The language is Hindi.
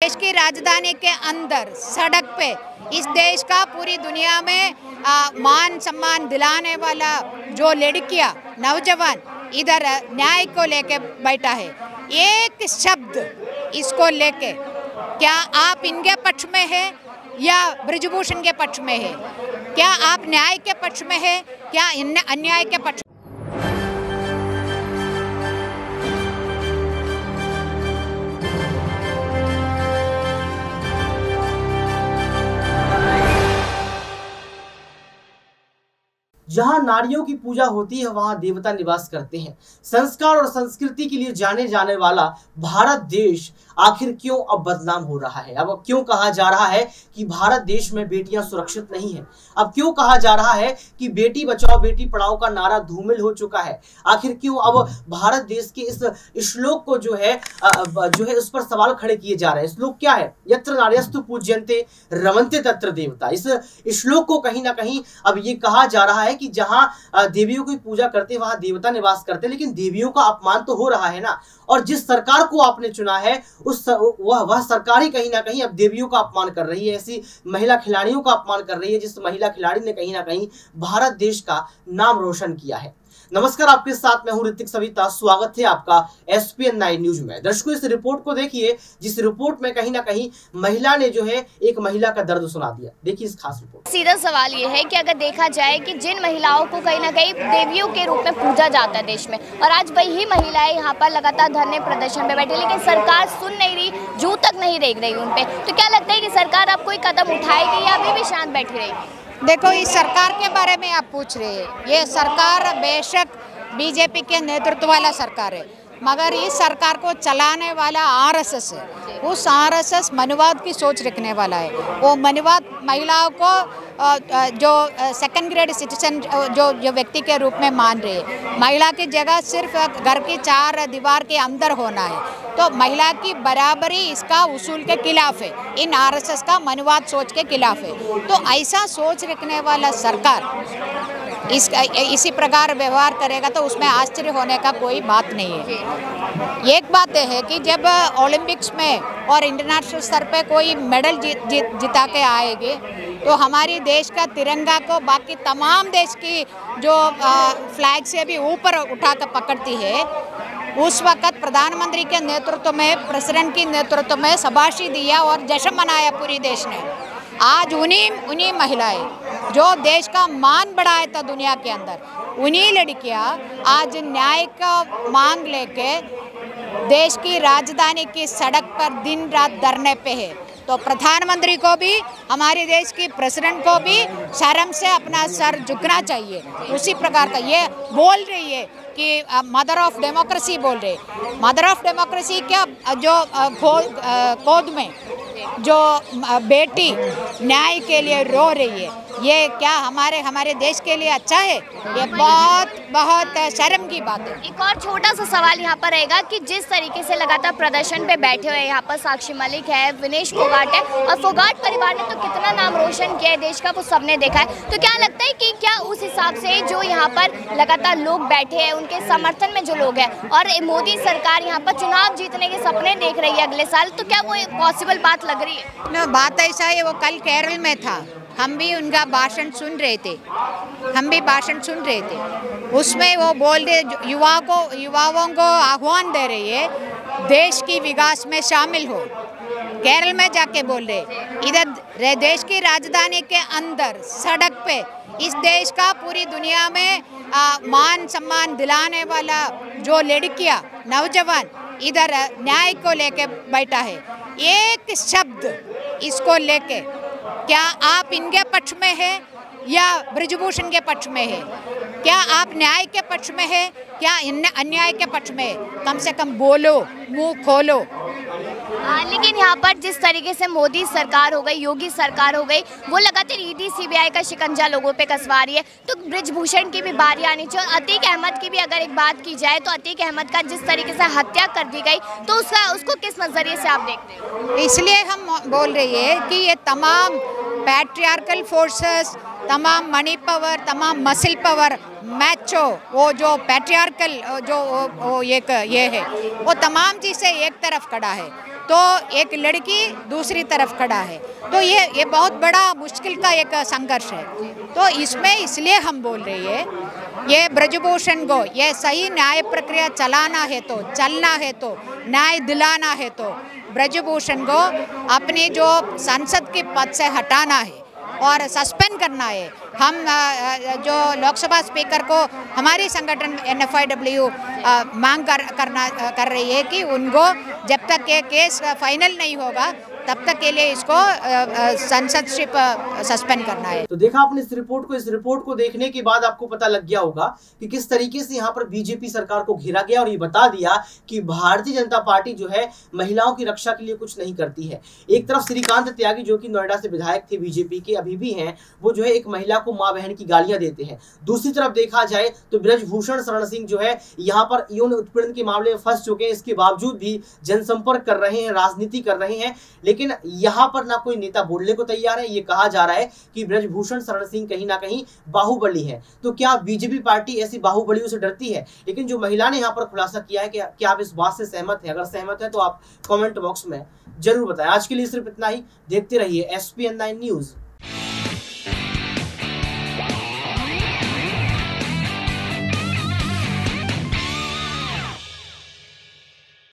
देश की राजधानी के अंदर सड़क पे इस देश का पूरी दुनिया में मान सम्मान दिलाने वाला जो लड़कियां नौजवान इधर न्याय को लेके बैठा है। एक शब्द इसको लेके क्या आप इनके पक्ष में है या ब्रिजभूषण के पक्ष में है? क्या आप न्याय के पक्ष में है क्या अन्याय के पक्ष? जहां नारियों की पूजा होती है वहां देवता निवास करते हैं। संस्कार और संस्कृति के लिए जाने जाने वाला भारत देश आखिर क्यों अब बदनाम हो रहा है? अब क्यों कहा जा रहा है कि भारत देश में बेटियां सुरक्षित नहीं हैं? अब क्यों कहा जा रहा है कि बेटी बचाओ बेटी पढ़ाओ का नारा धूमिल हो चुका है? आखिर क्यों अब भारत देश के इस श्लोक को जो है उस पर सवाल खड़े किए जा रहे हैं? श्लोक क्या है? यत्र नार्यस्तु पूज्यन्ते रमन्ते तत्र देवता। इस श्लोक को कहीं ना कहीं अब ये कहा जा रहा है कि जहां देवियों की पूजा करते वहां देवता निवास करते, लेकिन देवियों का अपमान तो हो रहा है ना। और जिस सरकार को आपने चुना है वह सरकार ही कहीं ना कहीं अब देवियों का अपमान कर रही है। ऐसी महिला खिलाड़ियों का अपमान कर रही है जिस महिला खिलाड़ी ने कहीं ना कहीं भारत देश का नाम रोशन किया है। नमस्कार, आपके साथ मैं हूं ऋतिक सविता। स्वागत है आपका SPN 9 न्यूज में। दर्शकों, इस रिपोर्ट को देखिए जिस रिपोर्ट में कहीं ना कहीं महिला ने जो है एक महिला का दर्द सुना दिया। देखिए इस खास रिपोर्ट। सीधा सवाल ये है कि अगर देखा जाए कि जिन महिलाओं को कहीं ना कहीं देवियों के रूप में पूजा जाता है देश में, और आज वही महिलाएं यहाँ पर लगातार धरने प्रदर्शन पे बैठी, लेकिन सरकार सुन नहीं रही, जू तक नहीं देख रही उन पे। तो क्या लगता है कि सरकार अब कोई कदम उठाएगी या अभी भी शांत बैठी रहेगी? देखो, इस सरकार के बारे में आप पूछ रहे हैं। ये सरकार बेशक बीजेपी के नेतृत्व वाला सरकार है, मगर इस सरकार को चलाने वाला RSS है। उस RSS मनुवाद की सोच रखने वाला है। वो मनुवाद महिलाओं को जो सेकंड ग्रेड सिटीजन जो व्यक्ति के रूप में मान रही है। महिला की जगह सिर्फ घर की 4 दीवार के अंदर होना है, तो महिला की बराबरी इसका उसूल के खिलाफ है। इन RSS का मनुवाद सोच के खिलाफ है। तो ऐसा सोच रखने वाला सरकार इसी प्रकार व्यवहार करेगा तो उसमें आश्चर्य होने का कोई बात नहीं है। एक बात है कि जब ओलंपिक्स में और इंटरनेशनल स्तर पे कोई मेडल जिता के आएगी तो हमारी देश का तिरंगा को बाकी तमाम देश की जो फ्लैग से भी ऊपर उठा कर पकड़ती है, उस वक़्त प्रधानमंत्री के नेतृत्व में, प्रेसिडेंट के नेतृत्व में शाबाशी दिया और जश्न मनाया पूरी देश ने। आज उन्हीं महिलाएं जो देश का मान बढ़ाया था दुनिया के अंदर, उन्हीं लड़कियां आज न्याय का मांग लेके देश की राजधानी की सड़क पर दिन रात धरने पे है। तो प्रधानमंत्री को भी, हमारे देश की प्रेसिडेंट को भी शर्म से अपना सर झुकना चाहिए। उसी प्रकार का ये बोल रही है कि मदर ऑफ डेमोक्रेसी बोल रहे। मदर ऑफ डेमोक्रेसी क्या, जो गोद में जो बेटी न्याय के लिए रो रही है, ये क्या हमारे देश के लिए अच्छा है? ये बहुत शर्म की बात है। एक और छोटा सा सवाल यहाँ पर रहेगा कि जिस तरीके से लगातार प्रदर्शन पे बैठे हुए यहाँ पर साक्षी मलिक है, विनेश फोगाट है, और फोगाट परिवार ने तो कितना नाम रोशन किया है देश का, वो सबने देखा है। तो क्या लगता है कि क्या उस हिसाब से जो यहाँ पर लगातार लोग बैठे हैं, उनके समर्थन में जो लोग हैं, और मोदी सरकार यहाँ पर चुनाव जीतने के सपने देख रही है अगले साल, तो क्या वो पॉसिबल बात लग रही है? ना, बात ऐसा है, वो कल केरल में था, हम भी उनका भाषण सुन रहे थे। उसमें वो बोल रहे युवाओं को आह्वान दे रही है देश की विकास में शामिल हो। केरल में जाके बोल रहे, इधर देश की राजधानी के अंदर सड़क पे इस देश का पूरी दुनिया में मान सम्मान दिलाने वाला जो लड़कियां नौजवान इधर न्याय को लेके बैठा है। एक शब्द इसको लेके क्या आप इनके पक्ष में है या ब्रिजभूषण के पक्ष में है? क्या आप न्याय के पक्ष में है क्या अन्याय के पक्ष में है? कम से कम बोलो, मुंह खोलो। लेकिन यहाँ पर जिस तरीके से मोदी सरकार हो गई, योगी सरकार हो गई, वो लगातार ED CBI का शिकंजा लोगों पे कसवा रही है, तो ब्रिजभूषण की भी बारी आनी चाहिए। और अतीक अहमद की भी अगर एक बात की जाए तो अतीक अहमद का जिस तरीके से हत्या कर दी गई, तो उसको किस नज़रिए से आप देखते हैं? इसलिए हम बोल रही है कि ये तमाम पैट्रियार्कल फोर्सेस, तमाम मनी पावर, तमाम मसल पावर, मैचो, वो जो पैट्रियार्कल जो वो ये है, वो तमाम चीज़ें एक तरफ खड़ा है। तो एक लड़की दूसरी तरफ खड़ा है। तो ये बहुत बड़ा मुश्किल का एक संघर्ष है। तो इसमें इसलिए हम बोल रहे हैं, ये ब्रजभूषण को ये सही न्याय प्रक्रिया चलाना है तो, चलना है तो, न्याय दिलाना है तो ब्रजभूषण को अपनी जो संसद के पद से हटाना है और सस्पेंड करना है। हम जो लोकसभा स्पीकर को हमारी संगठन NFIW मांग कर रही है कि उनको जब तक ये केस फाइनल नहीं होगा तब तक के लिए इसको संसदशिप सस्पेंड करना है। तो देखा आपने इस रिपोर्ट को देखने के बाद आपको पता लग गया होगा कि किस तरीके से यहाँ पर बीजेपी सरकार को घेरा गया और ये बता दिया कि भारतीय जनता पार्टी जो है महिलाओं की रक्षा के लिए कुछ नहीं करती है। एक तरफ श्रीकांत त्यागी जो कि नोएडा से विधायक थे बीजेपी के, अभी भी हैं, वो जो है एक महिला को मां बहन की गालियां देते हैं। दूसरी तरफ देखा जाए तो ब्रजभूषण शरण सिंह जो है यहाँ पर यौन उत्पीड़न के मामले में फंस चुके हैं, इसके बावजूद भी जनसंपर्क कर रहे हैं, राजनीति कर रहे हैं, लेकिन यहाँ पर ना कोई नेता बोलने को तैयार है। ये कहा जा रहा है कि ब्रजभूषण शरण सिंह कहीं ना कहीं बाहुबली है। तो क्या बीजेपी पार्टी ऐसी बाहुबलियों से डरती है? लेकिन जो महिला ने यहाँ पर खुलासा किया है कि क्या आप इस बात से सहमत हैं? अगर सहमत है तो आप कमेंट बॉक्स में जरूर बताएं। आज के लिए सिर्फ इतना ही। देखते रहिए SPN9 न्यूज।